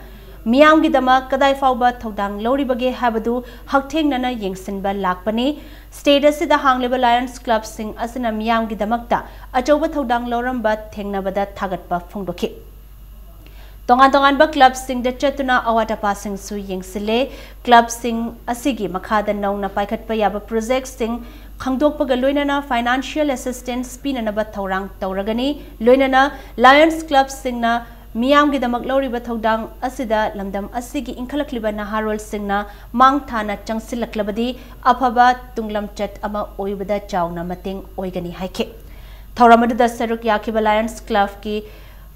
Miyamgi dama kadai fauba thodang loribage habadu haktengnana yengsinba lakpani state asida hangliba Lions Club sing asina miyamgi damakta achoba thodang loramba thengnabada thagatpa phongdokhi. Tongan ba club sing da chatuna awata passing su yengsile club sing asigi makhada nauna paikhatpa yaba project sing khangdokpaga loinana financial assistance pinanaba thorang tauragani loinana Lions Club singna Miyamgi damak loriba thodang asida lamdam asigi inkhalakliba naharol singna mang thana changsilaklabadi afaba tunglamchat ama oibada chawna mateng oigani haike. Thauramadu saruk yakiba Lions Club ki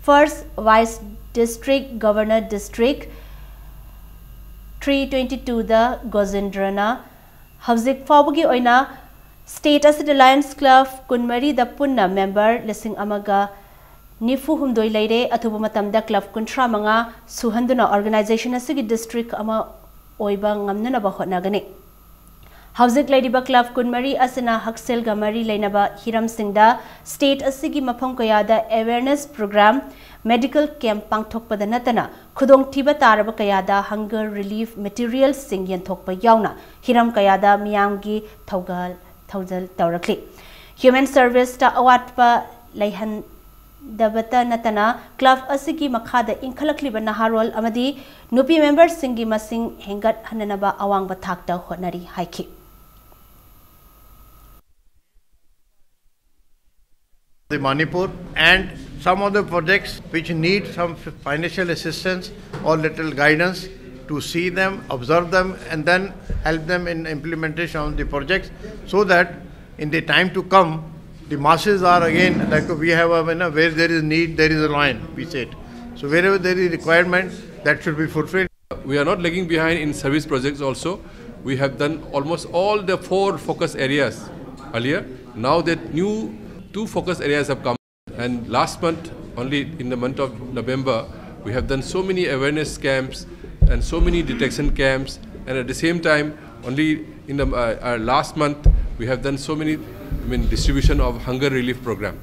first vice district governor district 322 da Gozendrana Hauzik Fawagi oina state asida Lions Club kunmari da punna member lising amaga Nifu humdoi leire athuba matamda club kuntra manga suhanduna organization asigi district ama oiba ngamnana ba hotnagani. Hauzik leidiba club kunmari asina haksel gamari leinaba hiram singda state asigi mafam kayada awareness program medical camp pangthokpada natana khudong thiba taraba kayada hunger relief materials sing yenthokpa yauna hiram kayada miyamgi thogal tawrakli. Human service ta awatpa leihan Dabata natana club asigi makhada inkhalakliba naharol amadi nupi members singi masing hengat hananaba awangba thakta hotnari haiki. The Manipur and some of the projects which need some financial assistance or little guidance to see them, observe them and then help them in implementation of the projects so that in the time to come the masses are again like we have where there is need there is a line we said. So wherever there is requirement that should be fulfilled. We are not lagging behind in service projects also. We have done almost all the 4 focus areas earlier. Now that new 2 focus areas have come and last month only in the month of November we have done so many awareness camps and so many detection camps and at the same time only in the last month we have done so many distribution of hunger relief program.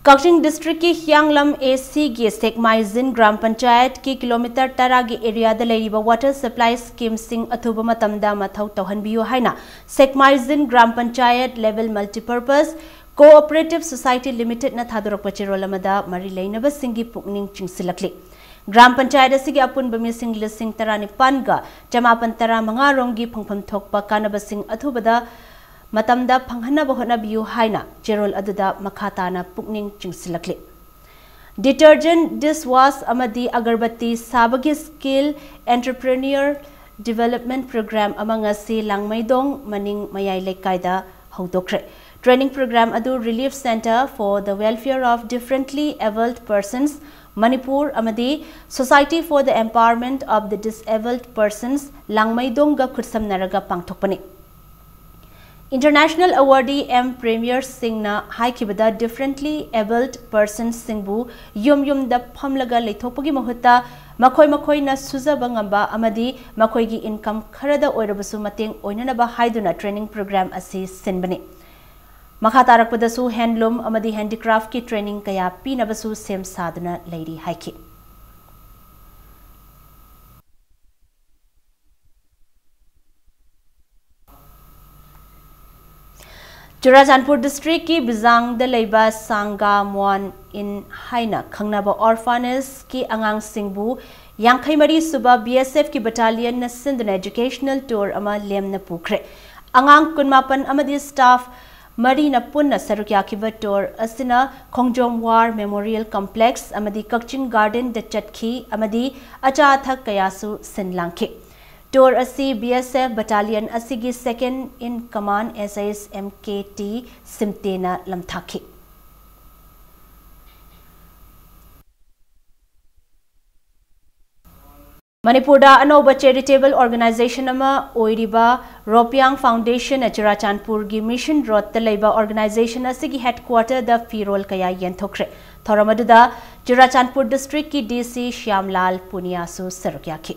Kaching district ki Hyanglam AC gi Sekmaizin Gram Panchayat ki kilometer 10 gi area da leiriba water supply scheme sing athuba matamda mathau tawhanbiyo haina Sekmaizin Gram Panchayat level multipurpose cooperative society limited na thadorokpa cherolamada mari leinaba singi pukning chingsilakli. Gram Panchayat asigi apun bamising lising 19 ga jamapan 15 rongi phangpham thokpa kanaba sing athubada matamda panghanaba hotnabiyu haina cherol aduda makhatana pukning chingsilakli. Detergent dishwash amadi agarbatti sabagi skill entrepreneur development program amangasi langmaidong maning mayai lekaida haudokre. Training program adu relief center for the welfare of differently abled persons Manipur amadi Society for the Empowerment of the Disabled Persons langmaidong ga khutsamnaraga pangthokpani. International awardee M. Premier Singh na haikibada differently abled persons singbu yum da phamlaga leithopagi mahutta makhoi na suzaba ngamba amadi makhoi gi income kharada oirabasu mateng oinanaba haiduna training program asi sinbani. Makhatarakpadasu handloom amadi handicraft ki training kaya pinabasu sem saduna leiri haiki. Churachandpur district ki Bizang da leiba Sangga Muan in Haina Khangnaba orphanage ki angang singbu Yangkhai Mari suba BSF ki battalion na Sindhna educational tour ama lemna pukre. Angang kunmapan amadi staff Mari na punna sarukya ki tour asina Khongjom War Memorial Complex amadi Kakching Garden da Chatkhi amadi acha thak kayasu sinlangki. Tour asi BSF battalion asigi second in command SAS MKT Simtena Lamthaki. Manipurda anova charitable organization ama oiriba Ropiang Foundation Churachandpur gi Mission Road ta leiba organization asigi headquarter da Firol kaya yenthokre thoramadda Churachandpur district ki DC Shyamlal Puniasu sarukyaki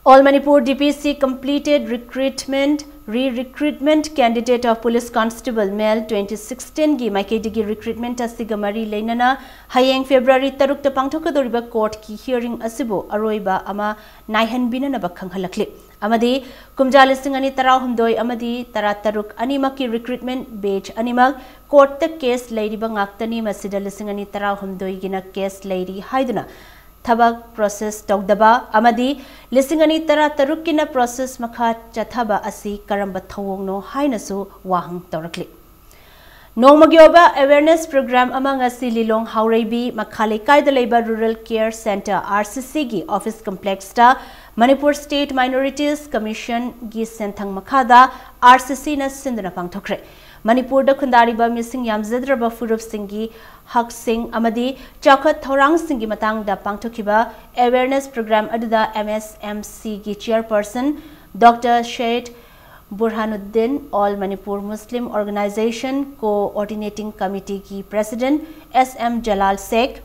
All Manipur DPC completed re-recruitment candidate of Police Constable Male 2016 gi Maikedi recruitment asigamari leinana hayeng February 3 ta pangthokadoriba court ki hearing asibo aroiba ama naihan binana bakhanghalakli amadi kumja listing ani tarahumdoi amadi tarataruk animak ki recruitment batch animak court ta case leiriba ngaktani masida listing ani tarahumdoi gina case leiri haiduna Thabak process togdaba amadi lisingani tara tarukina process makha chathaba asi karamba thawongno hainasu wahang tawrakli Nongmagyoba awareness program among asi lilong haureibi makhale kaida leiba rural care center RCC gi office complex ta Manipur State Minorities Commission gi senthang makhada RCC na sinduna pangthokre Manipur da khundariba missing yamzadraba furup singi hak sing amadi chakhat thorang singi matang da pangthokiba awareness program aduda MSMC gi chairperson Dr. Sheikh Burhanuddin All Manipur Muslim Organization Coordinating Committee ki President SM Jalal Sheikh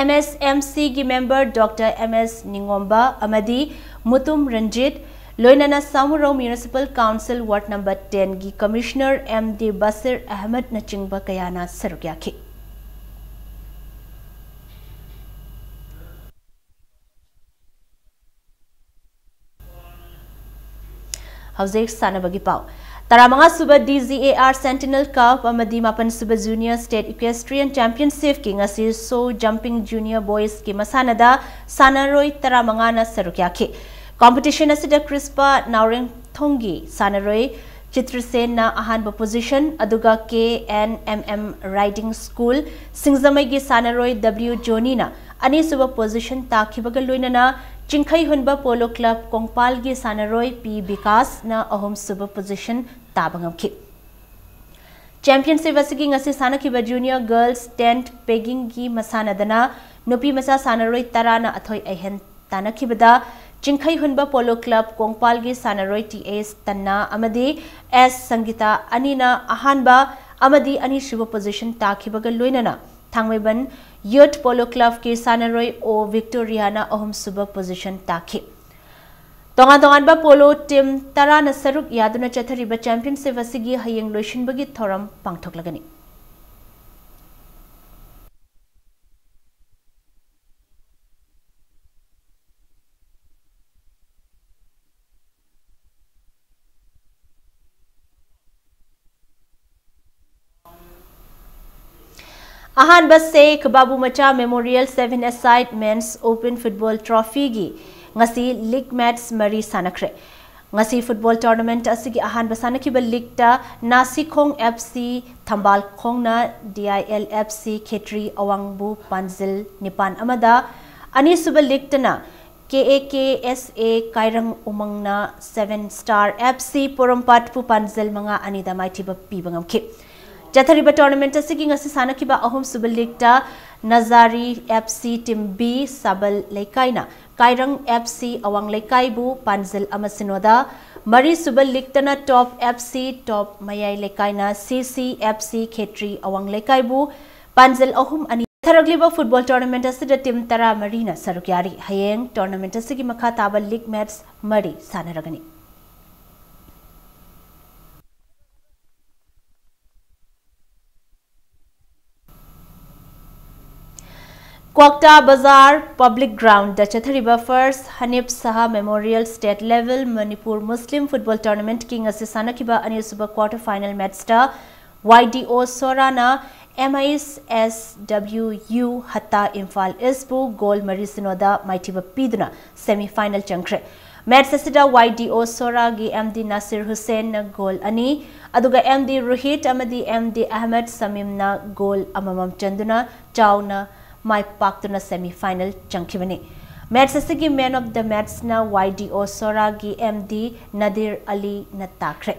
MSMC gi member Dr. MS Ningomba amadi Mutum Ranjit Loinana Samuro Municipal Council Ward number 10 gi Commissioner MD Basir Ahmed Nachingba Kayana Sarukyaki Hauzik Sanabagi Pau Taramanga Suba DZAR Sentinel Cup amadi Mapan Suba Junior State Equestrian Championship ki ngasi So Jumping Junior Boys ki masanada Sanaroi Taramanga na Sarukyaki Competition asida Crispa Naureng Thongi Sanaroi Chitrasen na ahanba position aduga KNMM Riding School Singzamai gi Sanaroi W Jonina ani suba position takhibaga loinana Chingkhai Hunba Polo Club Kongpal gi Sanaroi P Vikas na ahom suba position tabangamki Championship asigi ngasi sanakhiba Junior Girls Tent Pegging gi masanadana nupi masa Sanaroi tarana athoi ahen tanakhibada Chingkhai Hunba Polo Club Kongpal gi Sanaroi TS Tanna amadi S Sangita anina ahanba amadi ani shiva position takhibaga loinana Thangmaiban Youth Polo Club ki Sanaroi O Victoriana ahum suba position takhi Tongan ba polo team tarana saruk yaduna chathariba championship asigi hayeng loishinbagi thoram pangthoklagani Ahan bas Sheikh Babu Macha Memorial 7-a-side Men's Open Football Trophy gi ngasi league match mari sanakre ngasi football tournament asigi ahan basanaki league ta Nasikong FC Thambal Khongna DIL FC Khetri Awangbu Panzil Nipan amada ani suba league ta na KAKSA Kairang Umangna 7 Star FC Porompat Pu Panzil manga anida maitiba pibangamki Jathariba tournament asigi ngasi sanakiba ahom subal league ta Nazari FC Team B Sabal Lekaina Kairang FC Awang Lekaibu Panzil Amasinoda Mari subal league ta na Top FC Top Mayai Lekaina CC FC Khetri Awang Lekaibu Panzil ahum ani Tharagliba football tournament asida team tara Marina Sarukyari hayeng tournament asigi makha taba league match mari sanaragani Kwakta Bazaar Public Ground da Chathariba First Hanif Saha Memorial State Level Manipur Muslim Football Tournament King Asisanakiba Ani Suba Quarter Final match ta YDO Sorana MISSWU Hatta Imphal Isbu Goal Marisinoda Maitiba Piduna Semi Final Chankre Match asida YDO Sora gi MD Nasir Hussain na goal ani aduga MD Rohit amadi MD Ahmed Samim na goal amamam chanduna chawna Mai Paktuna semi-final Chankivani. Match asigi man of the match na YDO Sora gi MD Nadir Ali na takre.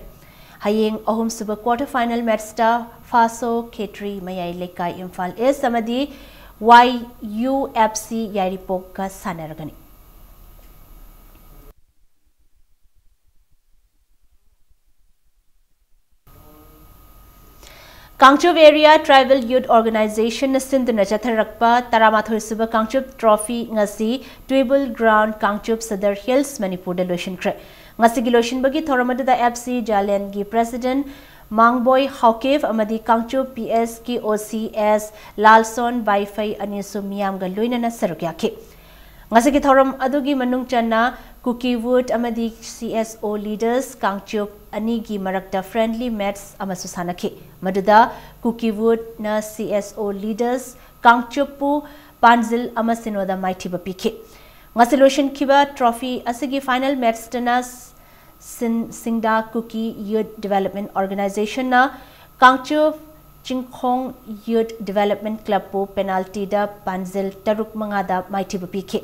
Hayeng ahum suba quarter final match ta Faso Khetri Mayai Lekai Imphal East amadi YUFC Yairipok ka sanaragani. Kangchup Area Tribal Youth Organization Sindhuna Chatharakpa Taramathoi Suba Kangchup Trophy ngasi Table Ground Kangchup Sadar Hills Manipur da lotion kre ngasi gi lotion bagi thoramada da FC Jalen gi President Mangboy Hawkev amadi Kangchup PS ki OCS Lalson Baifai anisu miyam ga loinana sarukya ke ngasi gi thoram adugi manung channa Cookiewood amadi CSO leaders Kangchup anigi marakta friendly match amasu sanake maduda Cookiewood na CSO leaders Kangchupu Panzil amasinoda maithiba pike ngasiloshin kiba trophy asigi final match tana Singda Cookie Youth Development Organization na Kangchup Chingkhong Youth Development Club po penalty da Panzil taruk mangada maithiba pike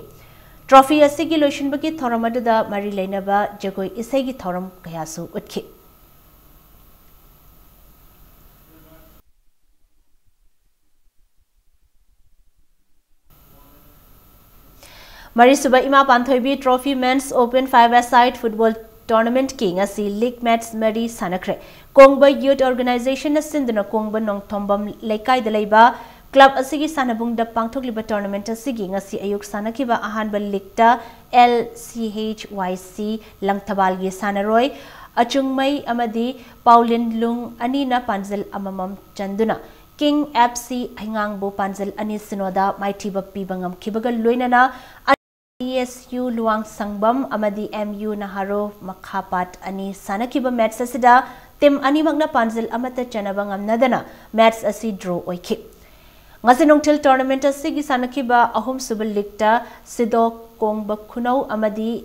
Trophy asigi lotion bagi thoramadu da mari leinaba jagoi isegi thoram kayasu utki. Mari suba ima panthoibi Trophy Men's Open 5-a-side football tournament king asi league match mari sanakre. Kongba Youth Organization na sinduna Kongba nong thombam leikai dalaiba Club asigi sanabung da pangthokliba tournament asigi ngasi ayuk sanakiba ahanba league LCHYC Langthabal gi sanaroi achungmai amadi Paulin Lung anina panzil amamam chanduna King FC Hingangbo panzil ani sinoda maithiba pibangam kibaga loinana ESU Luang Sangbam amadi MU Naharo Makhapat ani sanakiba match asida tim ani magna panzil amata chanabangam nadana match asi draw oiki Ngasinongtil tournament asigi sanakiba ahum subal likta Sidok Kongba Kunau amadi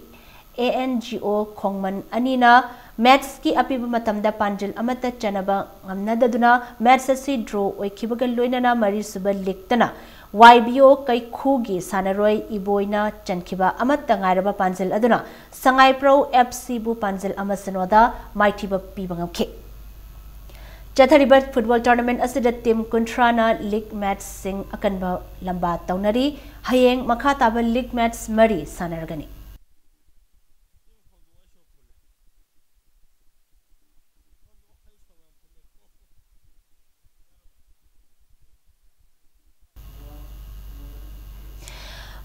ANGO Kongman anina match ki apiba matamda panjil amata chanaba ngamnadaduna match asi draw oikibaga loinana mari subal liktana YBO kai khugi sanaroi iboina chankiba amatta ngairaba panjil aduna Sangai Pro FC bu panjil amasanoda maithiba pibangam Chatharibat football tournament asida team Kuntrana league match sing akanba lamba taunari hayeng makha taba league match mari sanargani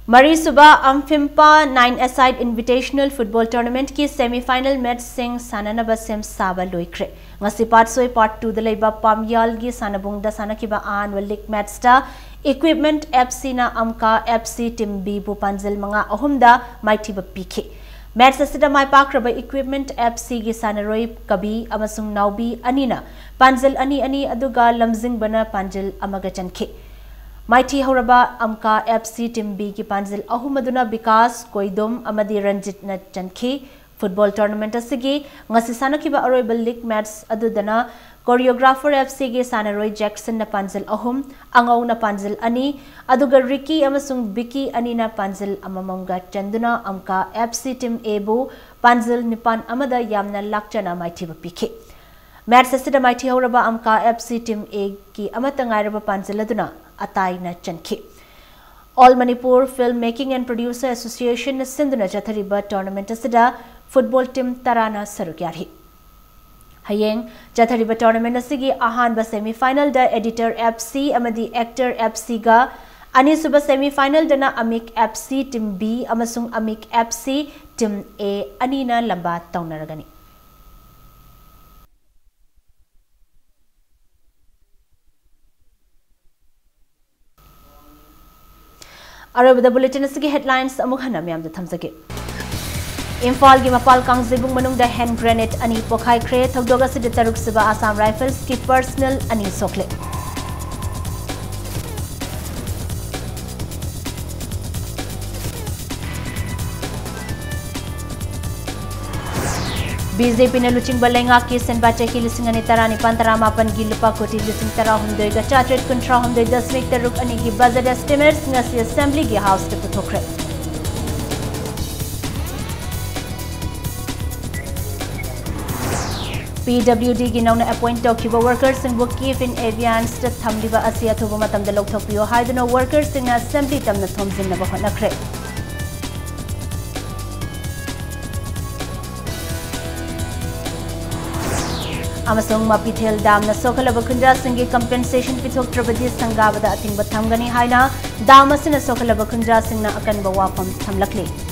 Mari Suba Amphimpa 9-a-side Invitational Football Tournament ki semi-final match sing sanana basem saba loikre. Ngasi part 2 dalaiba Pamyal gi sanabung da sanakiba annual league match ta Equipment FC na Amka FC Team B bu panzil mga ahumda maithiba pike. Match asida mai pakraba Equipment FC gi sanaroi Kabi amasung Naubi anina panzil ani aduga lamzing bana panjil amaga chanke. Mighty Horaba Amka FC Team B ki panzil ahumaduna Bikas Koidum amadi Ranjit na chanki football tournament asigi ngasi sanakiba aroibal league match adudana choreographer FC gi sanaroi Jackson na panzil ahum angau na panzil ani aduga Ricky amasung Vicky ani na panzil amamamga chanduna Amka FC Team A bu panzil nipan amada yamna lakchana mighty bapike match asida Mighty Horaba Amka FC Team A ki amata ngairaba panzil aduna Atai na chanki. All Manipur Filmmaking and Producer Association Sindhuna Chathariba Tournament asida football team Tarana Sarukyari. Hayeng Chathariba Tournament asigi ahanba semi-final da Editor FC amadi Actor FC ga ani suba semi-final dana Amik FC Team B amasung Amik FC Team A anina lamba taunaragani. Arab the bulletin asigi headlines amukhanam yam da thamsage Imphal gi mapal kangjibung manung da hand grenade ani pokhai kre thogdoga se taruk siba Assam Rifles ki personal ani sokle BJP na luching balenga ki senba cheki lising ani tarani pantara mapan gi lupa koti lising tara hundoi ga chartered contra hundoi 10 taruk ani gi budget estimates ngasi assembly gi house te puthokre PWD की नौना appoint तौखिबा workers सिंह कीफ इन एवियंस द थमलिबा असी अथुबा मतमदा लौथोकपियो हाइदना वर्कर्स सिंह असेंबली तमना थोमजिनबा होनखरे अमसोंग मपिथेल दाम सोखलब खुंजा सिंह कंपेंसेशन पिथोक्ट्रबदी संगाबदा अतिंग थमगनी हाइना दाम असिना सोखलब खुंजा सिंह अकनबा वाफम थमलखले